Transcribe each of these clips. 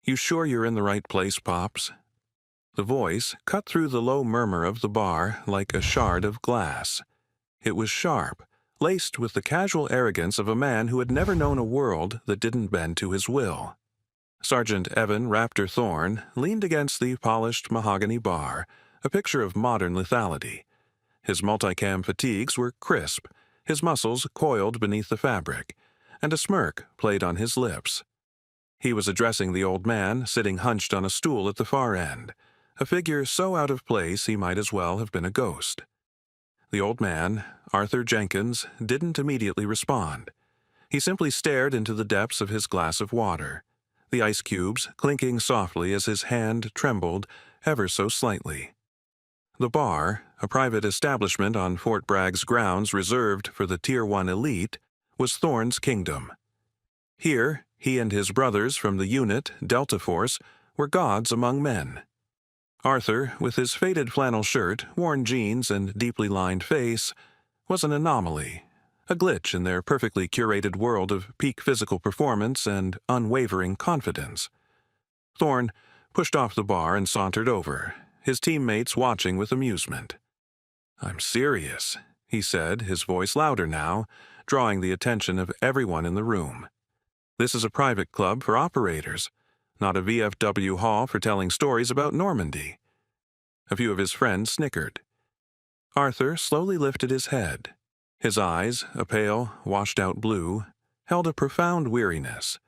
"You sure you're in the right place, Pops?" The voice cut through the low murmur of the bar like a shard of glass. It was sharp, laced with the casual arrogance of a man who had never known a world that didn't bend to his will. Sergeant Evan Raptor Thorne leaned against the polished mahogany bar, a picture of modern lethality. His multicam fatigues were crisp, his muscles coiled beneath the fabric, and a smirk played on his lips. He was addressing the old man sitting hunched on a stool at the far end, a figure so out of place he might as well have been a ghost. The old man, Arthur Jenkins, didn't immediately respond. He simply stared into the depths of his glass of water, the ice cubes clinking softly as his hand trembled ever so slightly. The bar, a private establishment on Fort Bragg's grounds reserved for the Tier 1 elite, was Thorne's kingdom. Here, he and his brothers from the unit, Delta Force, were gods among men. Arthur, with his faded flannel shirt, worn jeans, and deeply lined face, was an anomaly, a glitch in their perfectly curated world of peak physical performance and unwavering confidence. Thorne pushed off the bar and sauntered over, his teammates watching with amusement. "I'm serious," he said, his voice louder now, drawing the attention of everyone in the room. "This is a private club for operators, not a VFW hall for telling stories about Normandy." A few of his friends snickered. Arthur slowly lifted his head. His eyes, a pale, washed-out blue, held a profound weariness,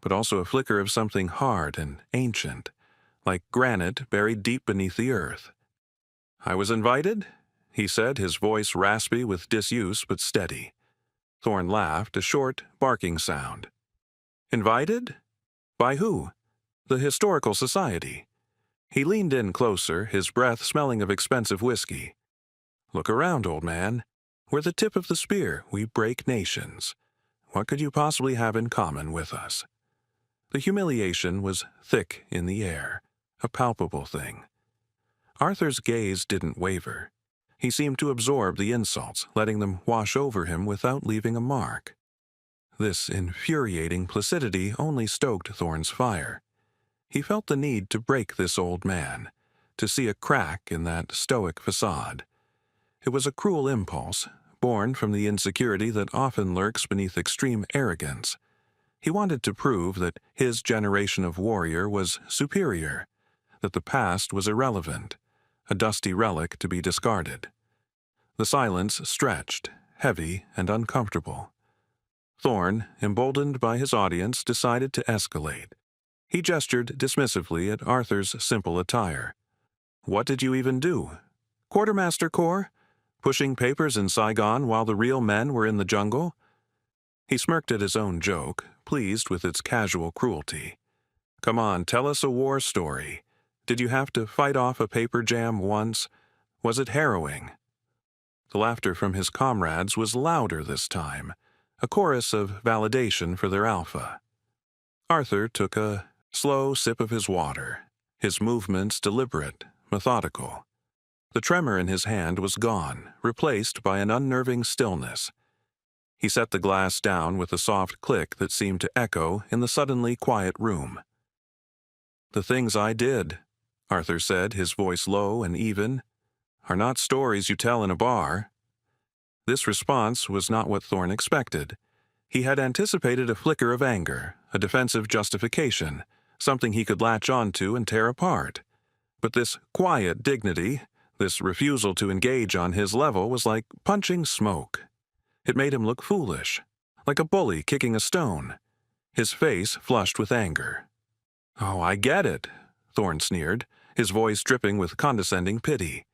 but also a flicker of something hard and ancient, like granite buried deep beneath the earth. "I was invited?" he said, his voice raspy with disuse but steady. Thorne laughed, a short, barking sound. "Invited? By who?" "The Historical Society." He leaned in closer, his breath smelling of expensive whiskey. "Look around, old man. We're the tip of the spear. We break nations. What could you possibly have in common with us?" The humiliation was thick in the air, a palpable thing. Arthur's gaze didn't waver. He seemed to absorb the insults, letting them wash over him without leaving a mark. This infuriating placidity only stoked Thorne's fire. He felt the need to break this old man, to see a crack in that stoic facade. It was a cruel impulse, born from the insecurity that often lurks beneath extreme arrogance. He wanted to prove that his generation of warrior was superior, that the past was irrelevant, a dusty relic to be discarded. The silence stretched, heavy and uncomfortable. Thorne, emboldened by his audience, decided to escalate. He gestured dismissively at Arthur's simple attire. "What did you even do? Quartermaster Corps? Pushing papers in Saigon while the real men were in the jungle?" He smirked at his own joke, pleased with its casual cruelty. "Come on, tell us a war story. Did you have to fight off a paper jam once? Was it harrowing?" The laughter from his comrades was louder this time, a chorus of validation for their alpha. Arthur took a slow sip of his water, his movements deliberate, methodical. The tremor in his hand was gone, replaced by an unnerving stillness. He set the glass down with a soft click that seemed to echo in the suddenly quiet room. "The things I did," Arthur said, his voice low and even, "are not stories you tell in a bar." This response was not what Thorne expected. He had anticipated a flicker of anger, a defensive justification, something he could latch onto and tear apart. But this quiet dignity, this refusal to engage on his level, was like punching smoke. It made him look foolish, like a bully kicking a stone. His face flushed with anger. "Oh, I get it," Thorne sneered, his voice dripping with condescending pity.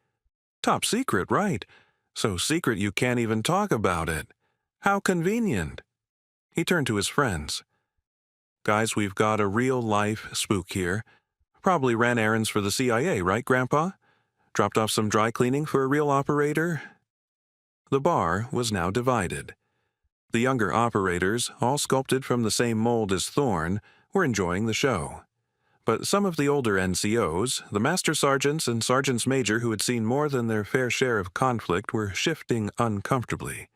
"Top secret, right? So secret you can't even talk about it. How convenient." He turned to his friends. "Guys, we've got a real-life spook here. Probably ran errands for the CIA, right, Grandpa? Dropped off some dry cleaning for a real operator?" The bar was now divided. The younger operators, all sculpted from the same mold as Thorne, were enjoying the show. But some of the older NCOs, the master sergeants and sergeants major who had seen more than their fair share of conflict, were shifting uncomfortably.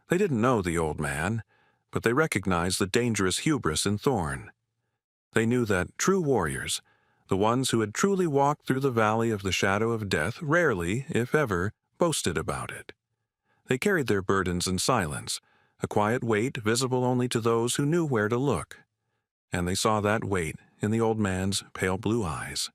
They didn't know the old man, but they recognized the dangerous hubris in Thorne. They knew that true warriors, the ones who had truly walked through the valley of the shadow of death, rarely, if ever, boasted about it. They carried their burdens in silence, a quiet weight visible only to those who knew where to look. And they saw that weight in the old man's pale blue eyes.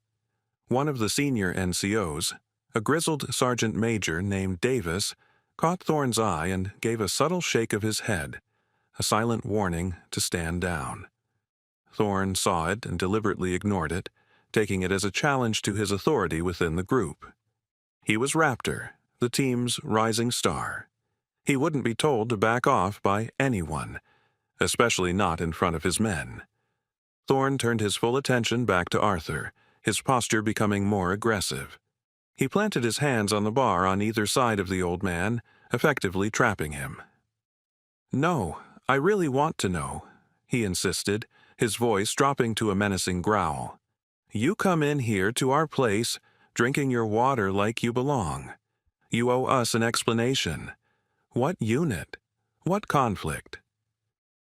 One of the senior NCOs, a grizzled sergeant major named Davis, caught Thorne's eye and gave a subtle shake of his head, a silent warning to stand down. Thorne saw it and deliberately ignored it, taking it as a challenge to his authority within the group. He was Raptor, the team's rising star. He wouldn't be told to back off by anyone, especially not in front of his men. Thorne turned his full attention back to Arthur, his posture becoming more aggressive. He planted his hands on the bar on either side of the old man, effectively trapping him. "No, I really want to know," he insisted, his voice dropping to a menacing growl. "You come in here to our place, drinking your water like you belong. You owe us an explanation. What unit? What conflict?"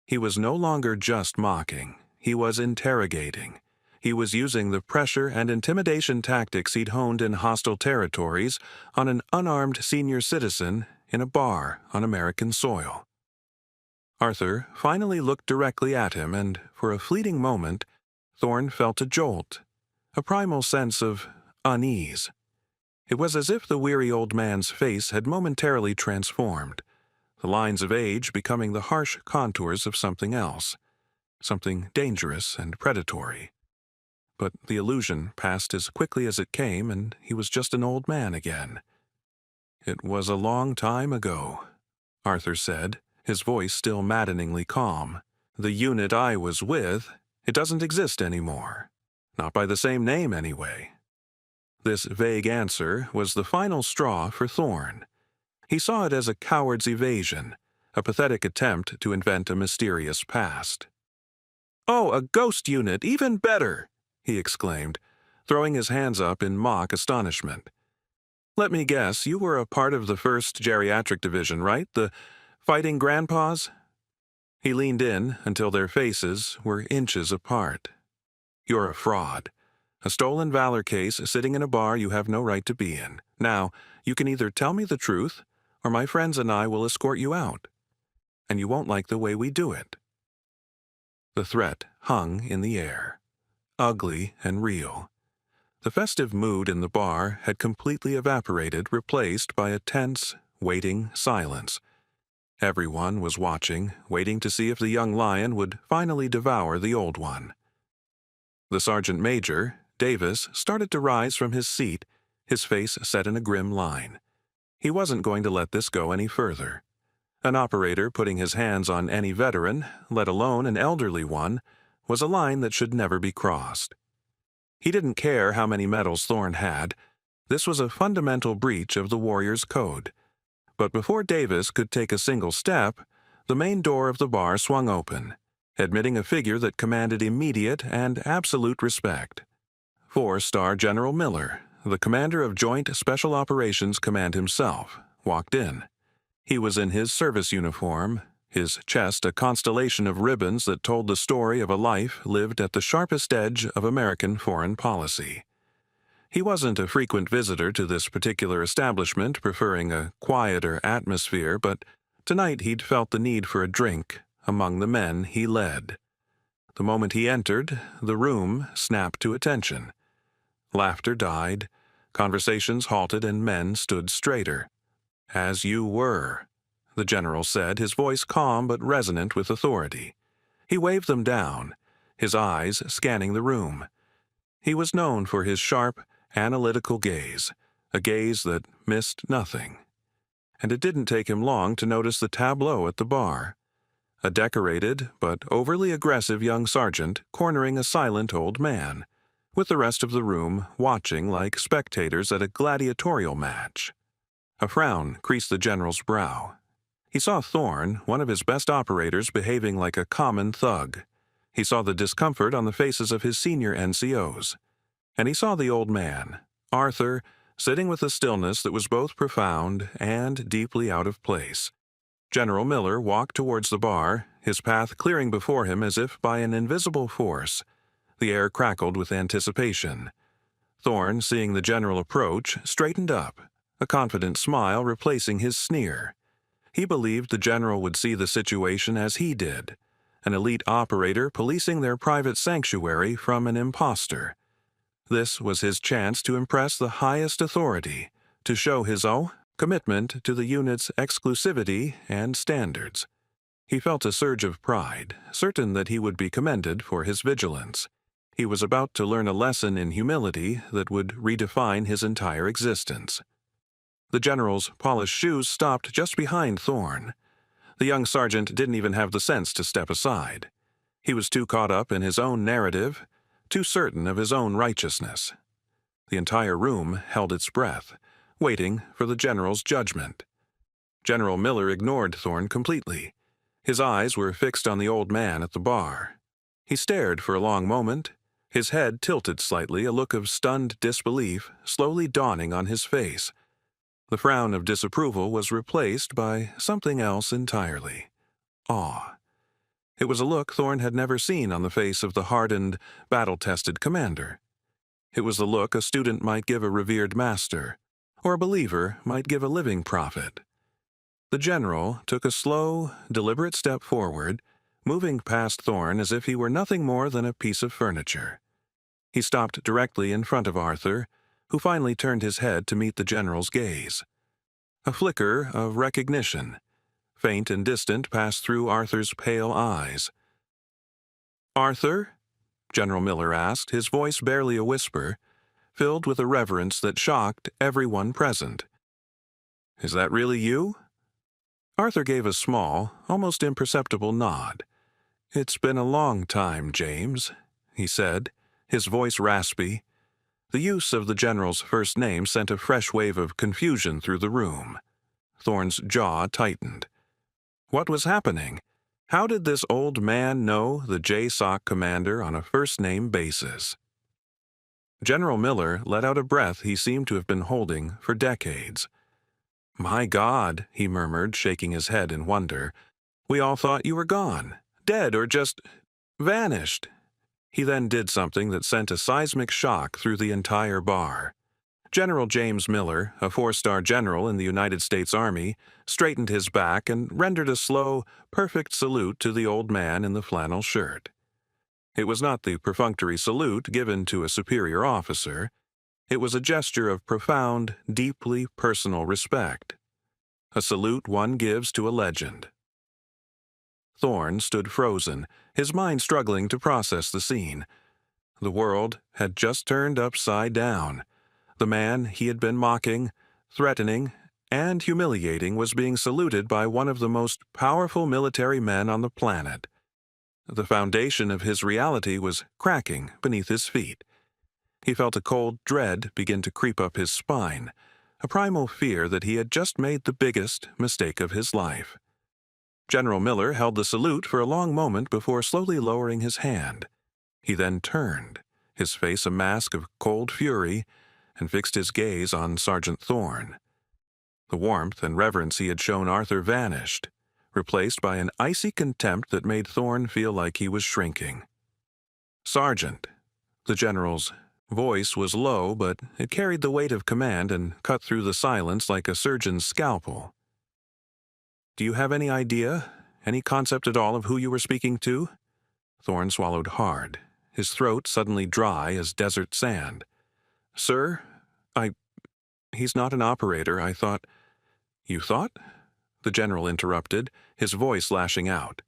He was no longer just mocking. He was interrogating. He was using the pressure and intimidation tactics he'd honed in hostile territories on an unarmed senior citizen in a bar on American soil. Arthur finally looked directly at him, and for a fleeting moment, Thorne felt a jolt, a primal sense of unease. It was as if the weary old man's face had momentarily transformed, the lines of age becoming the harsh contours of something else, something dangerous and predatory. But the illusion passed as quickly as it came, and he was just an old man again. "It was a long time ago," Arthur said, his voice still maddeningly calm. "The unit I was with, it doesn't exist anymore. Not by the same name, anyway." This vague answer was the final straw for Thorne. He saw it as a coward's evasion, a pathetic attempt to invent a mysterious past. "Oh, a ghost unit, even better!" he exclaimed, throwing his hands up in mock astonishment. "Let me guess, you were a part of the 1st Geriatric Division, right? The Fighting Grandpas?" He leaned in until their faces were inches apart. "You're a fraud. A stolen valor case sitting in a bar you have no right to be in. Now, you can either tell me the truth, or my friends and I will escort you out. And you won't like the way we do it." The threat hung in the air, ugly and real. The festive mood in the bar had completely evaporated, replaced by a tense, waiting silence. Everyone was watching, waiting to see if the young lion would finally devour the old one. The sergeant major, Davis, started to rise from his seat, his face set in a grim line. He wasn't going to let this go any further. An operator putting his hands on any veteran, let alone an elderly one, was a line that should never be crossed. He didn't care how many medals Thorne had. This was a fundamental breach of the Warriors' Code. But before Davis could take a single step, the main door of the bar swung open, admitting a figure that commanded immediate and absolute respect. 4-star General Miller, the commander of Joint Special Operations Command himself, walked in. He was in his service uniform, his chest a constellation of ribbons that told the story of a life lived at the sharpest edge of American foreign policy. He wasn't a frequent visitor to this particular establishment, preferring a quieter atmosphere, but tonight he'd felt the need for a drink among the men he led. The moment he entered, the room snapped to attention. Laughter died, conversations halted, and men stood straighter. "As you were," the general said, his voice calm but resonant with authority. He waved them down, his eyes scanning the room. He was known for his sharp, analytical gaze, a gaze that missed nothing. And it didn't take him long to notice the tableau at the bar. A decorated but overly aggressive young sergeant cornering a silent old man, with the rest of the room watching like spectators at a gladiatorial match. A frown creased the general's brow. He saw Thorne, one of his best operators, behaving like a common thug. He saw the discomfort on the faces of his senior NCOs. And he saw the old man, Arthur, sitting with a stillness that was both profound and deeply out of place. General Miller walked towards the bar, his path clearing before him as if by an invisible force. The air crackled with anticipation. Thorn, seeing the general approach, straightened up, a confident smile replacing his sneer. He believed the general would see the situation as he did, an elite operator policing their private sanctuary from an imposter. This was his chance to impress the highest authority, to show his commitment to the unit's exclusivity and standards. He felt a surge of pride, certain that he would be commended for his vigilance. He was about to learn a lesson in humility that would redefine his entire existence. The general's polished shoes stopped just behind Thorn. The young sergeant didn't even have the sense to step aside. He was too caught up in his own narrative, too certain of his own righteousness. The entire room held its breath, waiting for the general's judgment. General Miller ignored Thorn completely. His eyes were fixed on the old man at the bar. He stared for a long moment, his head tilted slightly, a look of stunned disbelief slowly dawning on his face. The frown of disapproval was replaced by something else entirely: awe. It was a look Thorn had never seen on the face of the hardened, battle-tested commander. It was the look a student might give a revered master, or a believer might give a living prophet. The general took a slow, deliberate step forward, moving past Thorn as if he were nothing more than a piece of furniture. He stopped directly in front of Arthur, who finally turned his head to meet the general's gaze. A flicker of recognition, faint and distant, passed through Arthur's pale eyes. "Arthur?" General Miller asked, his voice barely a whisper, filled with a reverence that shocked everyone present. "Is that really you?" Arthur gave a small, almost imperceptible nod. "It's been a long time, James," he said, his voice raspy. The use of the general's first name sent a fresh wave of confusion through the room. Thorn's jaw tightened. What was happening? How did this old man know the JSOC commander on a first-name basis? General Miller let out a breath he seemed to have been holding for decades. "My God," he murmured, shaking his head in wonder. "We all thought you were gone, dead, or just vanished." He then did something that sent a seismic shock through the entire bar. General James Miller, a 4-star general in the United States Army, straightened his back and rendered a slow, perfect salute to the old man in the flannel shirt. It was not the perfunctory salute given to a superior officer. It was a gesture of profound, deeply personal respect. A salute one gives to a legend. Thorn stood frozen, his mind struggling to process the scene. The world had just turned upside down. The man he had been mocking, threatening, and humiliating was being saluted by one of the most powerful military men on the planet. The foundation of his reality was cracking beneath his feet. He felt a cold dread begin to creep up his spine, a primal fear that he had just made the biggest mistake of his life. General Miller held the salute for a long moment before slowly lowering his hand. He then turned, his face a mask of cold fury, and fixed his gaze on Sergeant Thorn. The warmth and reverence he had shown Arthur vanished, replaced by an icy contempt that made Thorn feel like he was shrinking. "Sergeant." The general's voice was low, but it carried the weight of command and cut through the silence like a surgeon's scalpel. "Do you have any idea, any concept at all of who you were speaking to?" Thorn swallowed hard, his throat suddenly dry as desert sand. "Sir, he's not an operator, I thought." "You thought?" The general interrupted, his voice lashing out.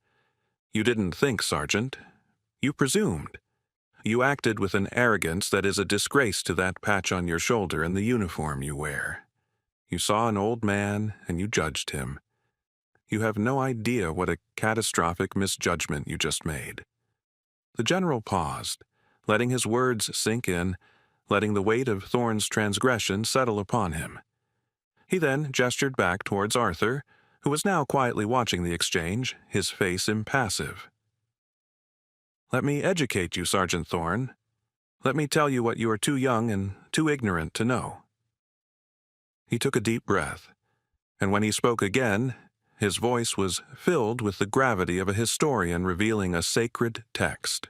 "You didn't think, Sergeant. You presumed. You acted with an arrogance that is a disgrace to that patch on your shoulder and the uniform you wear. You saw an old man and you judged him. You have no idea what a catastrophic misjudgment you just made." The general paused, letting his words sink in, letting the weight of Thorn's transgression settle upon him. He then gestured back towards Arthur, who was now quietly watching the exchange, his face impassive. "Let me educate you, Sergeant Thorn. Let me tell you what you are too young and too ignorant to know." He took a deep breath, and when he spoke again, his voice was filled with the gravity of a historian revealing a sacred text.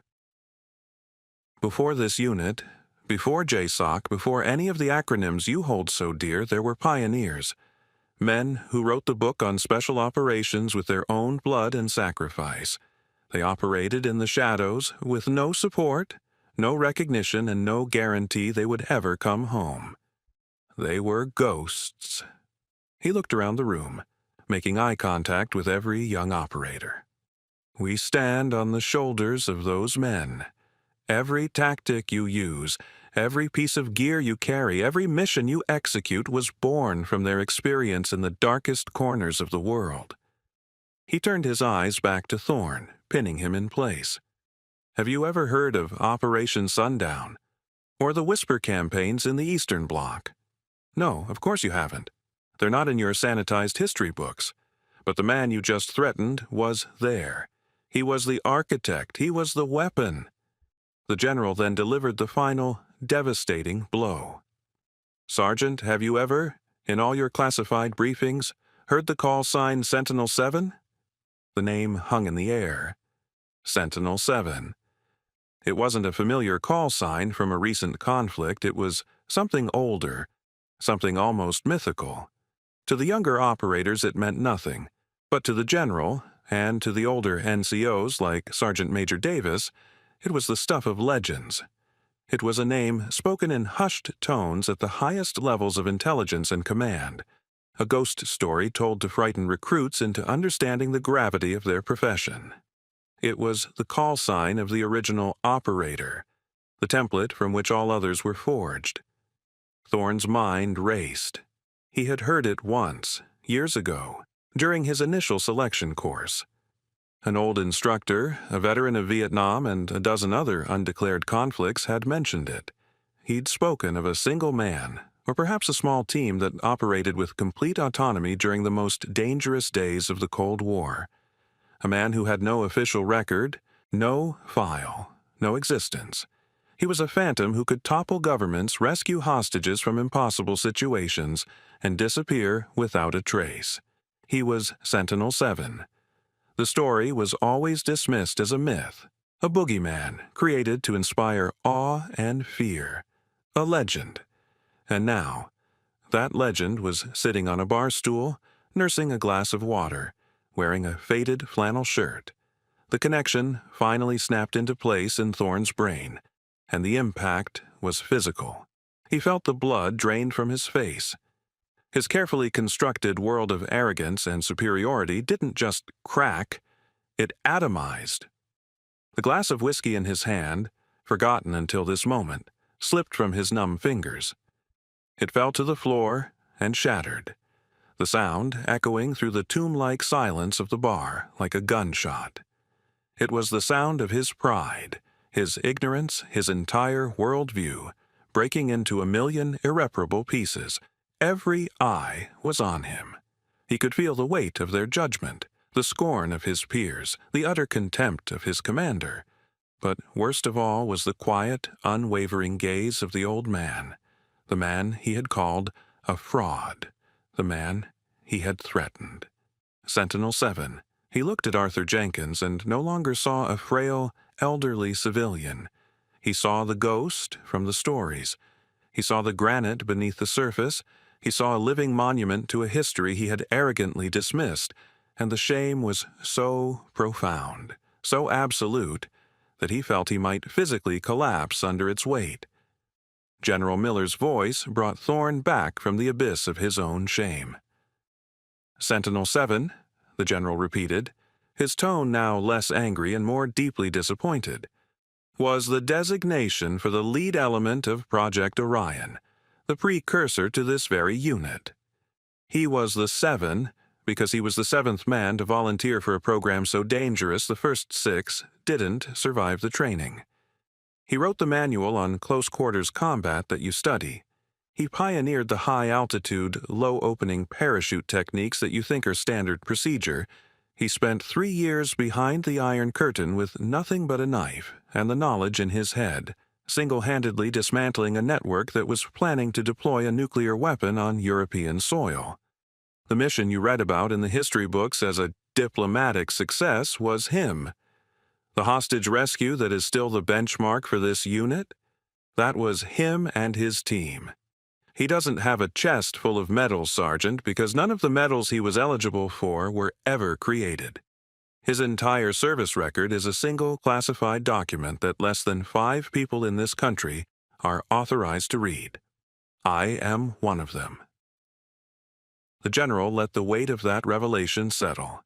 Before this unit, before JSOC, before any of the acronyms you hold so dear, there were pioneers. Men who wrote the book on special operations with their own blood and sacrifice. They operated in the shadows with no support, no recognition, and no guarantee they would ever come home. They were ghosts. He looked around the room, making eye contact with every young operator. We stand on the shoulders of those men. Every tactic you use, every piece of gear you carry, every mission you execute was born from their experience in the darkest corners of the world. He turned his eyes back to Thorn, pinning him in place. Have you ever heard of Operation Sundown? Or the Whisper campaigns in the Eastern Bloc? No, of course you haven't. They're not in your sanitized history books. But the man you just threatened was there. He was the architect. He was the weapon. The general then delivered the final, devastating blow. Sergeant, have you ever, in all your classified briefings, heard the call sign Sentinel 7? The name hung in the air. Sentinel 7. It wasn't a familiar call sign from a recent conflict. It was something older, something almost mythical. To the younger operators it meant nothing, but to the general, and to the older NCOs like Sergeant Major Davis, it was the stuff of legends. It was a name spoken in hushed tones at the highest levels of intelligence and command, a ghost story told to frighten recruits into understanding the gravity of their profession. It was the call sign of the original operator, the template from which all others were forged. Thorn's mind raced. He had heard it once, years ago, during his initial selection course. An old instructor, a veteran of Vietnam and a dozen other undeclared conflicts, had mentioned it. He'd spoken of a single man, or perhaps a small team that operated with complete autonomy during the most dangerous days of the Cold War. A man who had no official record, no file, no existence. He was a phantom who could topple governments, rescue hostages from impossible situations, and disappear without a trace. He was Sentinel 7. The story was always dismissed as a myth, a boogeyman created to inspire awe and fear, a legend. And now, that legend was sitting on a bar stool, nursing a glass of water, wearing a faded flannel shirt. The connection finally snapped into place in Thorn's brain, and the impact was physical. He felt the blood drained from his face. His carefully constructed world of arrogance and superiority didn't just crack, it atomized. The glass of whiskey in his hand, forgotten until this moment, slipped from his numb fingers. It fell to the floor and shattered, the sound echoing through the tomb-like silence of the bar like a gunshot. It was the sound of his pride, his ignorance, his entire worldview, breaking into a million irreparable pieces. Every eye was on him. He could feel the weight of their judgment, the scorn of his peers, the utter contempt of his commander. But worst of all was the quiet, unwavering gaze of the old man, the man he had called a fraud, the man he had threatened. Sentinel 7. He looked at Arthur Jenkins and no longer saw a frail, elderly civilian. He saw the ghost from the stories. He saw the granite beneath the surface. He saw a living monument to a history he had arrogantly dismissed, and the shame was so profound, so absolute, that he felt he might physically collapse under its weight. General Miller's voice brought Thorn back from the abyss of his own shame. Sentinel 7, the general repeated, his tone now less angry and more deeply disappointed, was the designation for the lead element of Project Orion, the precursor to this very unit. He was the 7 because he was the 7th man to volunteer for a program so dangerous the first 6 didn't survive the training. He wrote the manual on close-quarters combat that you study. He pioneered the high-altitude, low-opening parachute techniques that you think are standard procedure. He spent 3 years behind the Iron Curtain with nothing but a knife and the knowledge in his head, single-handedly dismantling a network that was planning to deploy a nuclear weapon on European soil. The mission you read about in the history books as a diplomatic success was him. The hostage rescue that is still the benchmark for this unit? That was him and his team. He doesn't have a chest full of medals, Sergeant, because none of the medals he was eligible for were ever created. His entire service record is a single classified document that less than 5 people in this country are authorized to read. I am one of them. The general let the weight of that revelation settle.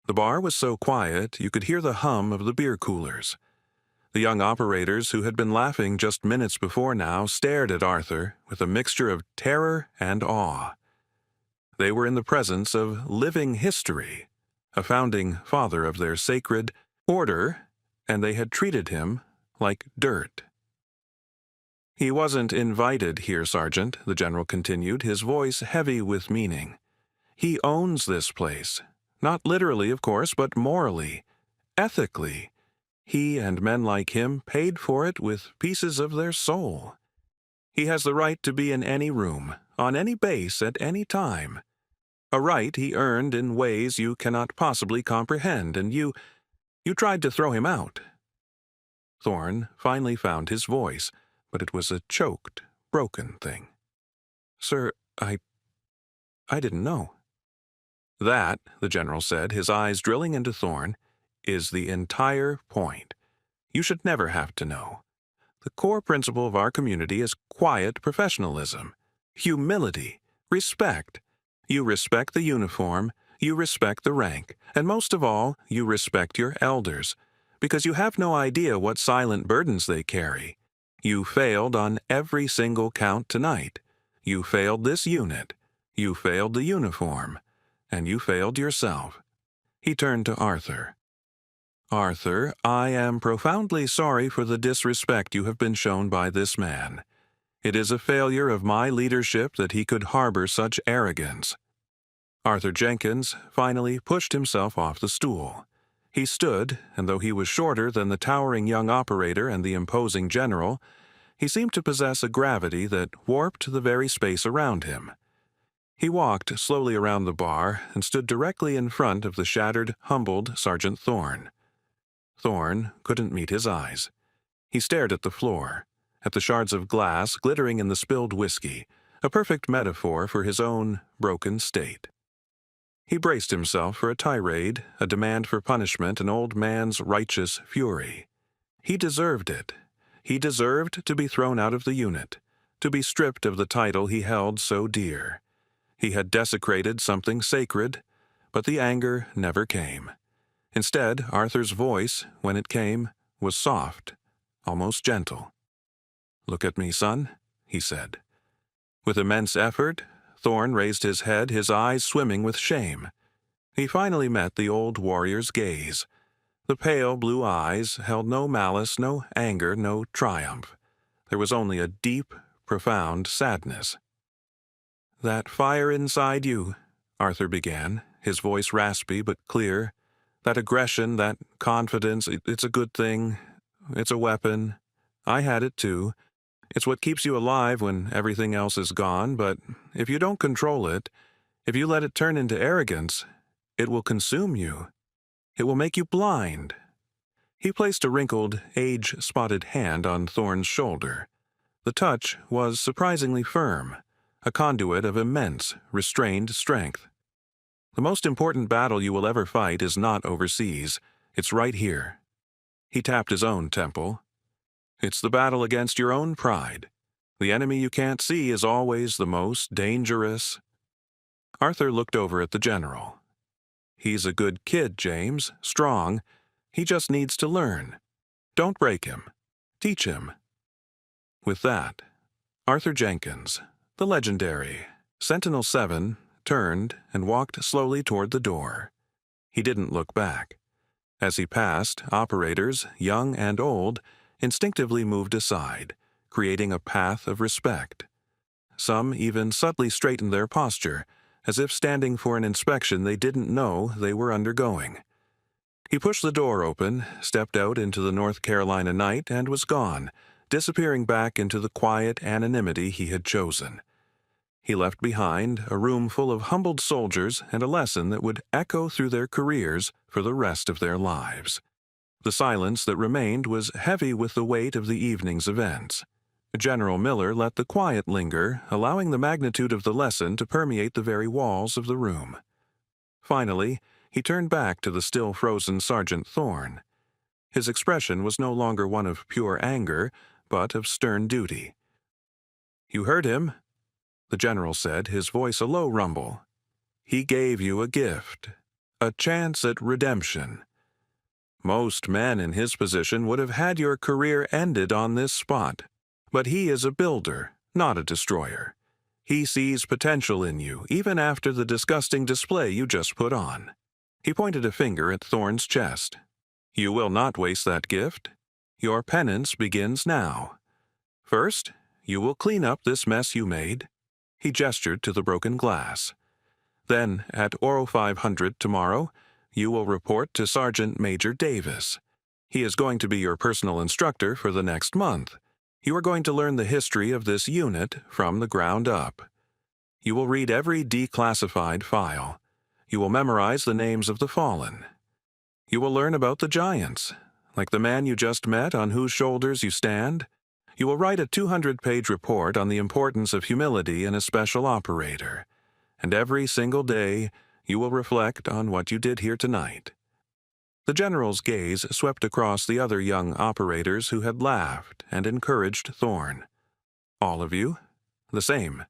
The bar was so quiet you could hear the hum of the beer coolers. The young operators who had been laughing just minutes before now stared at Arthur with a mixture of terror and awe. They were in the presence of living history, a founding father of their sacred order, and they had treated him like dirt. "He wasn't invited here, Sergeant," the general continued, his voice heavy with meaning. "He owns this place. Not literally, of course, but morally, ethically. He and men like him paid for it with pieces of their soul. He has the right to be in any room, on any base, at any time. A right he earned in ways you cannot possibly comprehend, and you tried to throw him out." Thorne finally found his voice, but it was a choked, broken thing. "Sir, I didn't know." "That," the general said, his eyes drilling into Thorne, "is the entire point. You should never have to know. The core principle of our community is quiet professionalism, humility, respect. You respect the uniform, you respect the rank, and most of all, you respect your elders, because you have no idea what silent burdens they carry. You failed on every single count tonight. You failed this unit. You failed the uniform. And you failed yourself." He turned to Arthur. "Arthur, I am profoundly sorry for the disrespect you have been shown by this man. It is a failure of my leadership that he could harbor such arrogance." Arthur Jenkins finally pushed himself off the stool. He stood, and though he was shorter than the towering young operator and the imposing general, he seemed to possess a gravity that warped the very space around him. He walked slowly around the bar and stood directly in front of the shattered, humbled Sergeant Thorne. Thorne couldn't meet his eyes. He stared at the floor, at the shards of glass glittering in the spilled whiskey, a perfect metaphor for his own broken state. He braced himself for a tirade, a demand for punishment, an old man's righteous fury. He deserved it. He deserved to be thrown out of the unit, to be stripped of the title he held so dear. He had desecrated something sacred, but the anger never came. Instead, Arthur's voice, when it came, was soft, almost gentle. "Look at me, son," he said. With immense effort, Thorne raised his head, his eyes swimming with shame. He finally met the old warrior's gaze. The pale blue eyes held no malice, no anger, no triumph. There was only a deep, profound sadness. "That fire inside you," Arthur began, his voice raspy but clear, "that aggression, that confidence, it's a good thing. It's a weapon. I had it too. It's what keeps you alive when everything else is gone, but if you don't control it, if you let it turn into arrogance, it will consume you. It will make you blind." He placed a wrinkled, age-spotted hand on Thorne's shoulder. The touch was surprisingly firm, a conduit of immense, restrained strength. "The most important battle you will ever fight is not overseas. It's right here." He tapped his own temple. "It's the battle against your own pride. The enemy you can't see is always the most dangerous." Arthur looked over at the general. "He's a good kid, James, strong. He just needs to learn. Don't break him. Teach him." With that, Arthur Jenkins, the legendary Sentinel 7, turned and walked slowly toward the door. He didn't look back. As he passed, operators, young and old, instinctively moved aside, creating a path of respect. Some even subtly straightened their posture, as if standing for an inspection they didn't know they were undergoing. He pushed the door open, stepped out into the North Carolina night, and was gone, disappearing back into the quiet anonymity he had chosen. He left behind a room full of humbled soldiers and a lesson that would echo through their careers for the rest of their lives. The silence that remained was heavy with the weight of the evening's events. General Miller let the quiet linger, allowing the magnitude of the lesson to permeate the very walls of the room. Finally, he turned back to the still frozen Sergeant Thorne. His expression was no longer one of pure anger, but of stern duty. "You heard him," the general said, his voice a low rumble. "He gave you a gift, a chance at redemption. Most men in his position would have had your career ended on this spot, but he is a builder, not a destroyer. He sees potential in you, even after the disgusting display you just put on." He pointed a finger at Thorne's chest. "You will not waste that gift. Your penance begins now. First, you will clean up this mess you made." He gestured to the broken glass. "Then, at Oro 500 tomorrow, you will report to Sergeant Major Davis. He is going to be your personal instructor for the next month. You are going to learn the history of this unit from the ground up. You will read every declassified file. You will memorize the names of the fallen. You will learn about the giants, like the man you just met on whose shoulders you stand. You will write a 200-page report on the importance of humility in a special operator. And every single day, you will reflect on what you did here tonight." The general's gaze swept across the other young operators who had laughed and encouraged Thorne. "All of you? The same.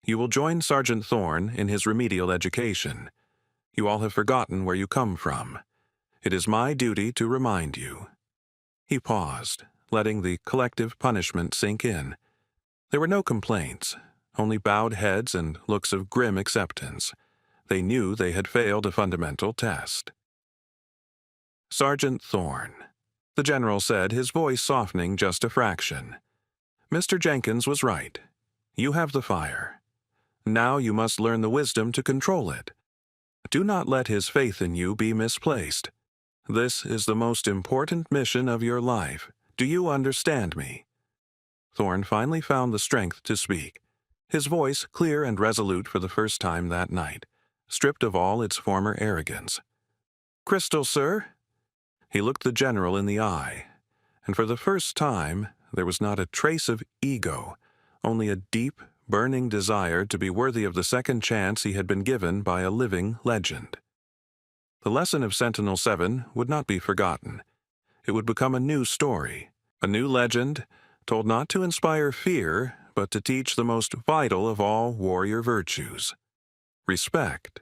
You will join Sergeant Thorne in his remedial education. You all have forgotten where you come from. It is my duty to remind you." He paused, letting the collective punishment sink in. There were no complaints, only bowed heads and looks of grim acceptance. They knew they had failed a fundamental test. "Sergeant Thorne," the general said, his voice softening just a fraction. "Mr. Jenkins was right. You have the fire. Now you must learn the wisdom to control it. Do not let his faith in you be misplaced. This is the most important mission of your life. Do you understand me?" Thorne finally found the strength to speak, his voice clear and resolute for the first time that night, stripped of all its former arrogance. "Crystal, sir?" He looked the general in the eye, and for the first time there was not a trace of ego, only a deep, burning desire to be worthy of the second chance he had been given by a living legend. The lesson of Sentinel 7 would not be forgotten. It would become a new story, a new legend, told not to inspire fear, but to teach the most vital of all warrior virtues: respect.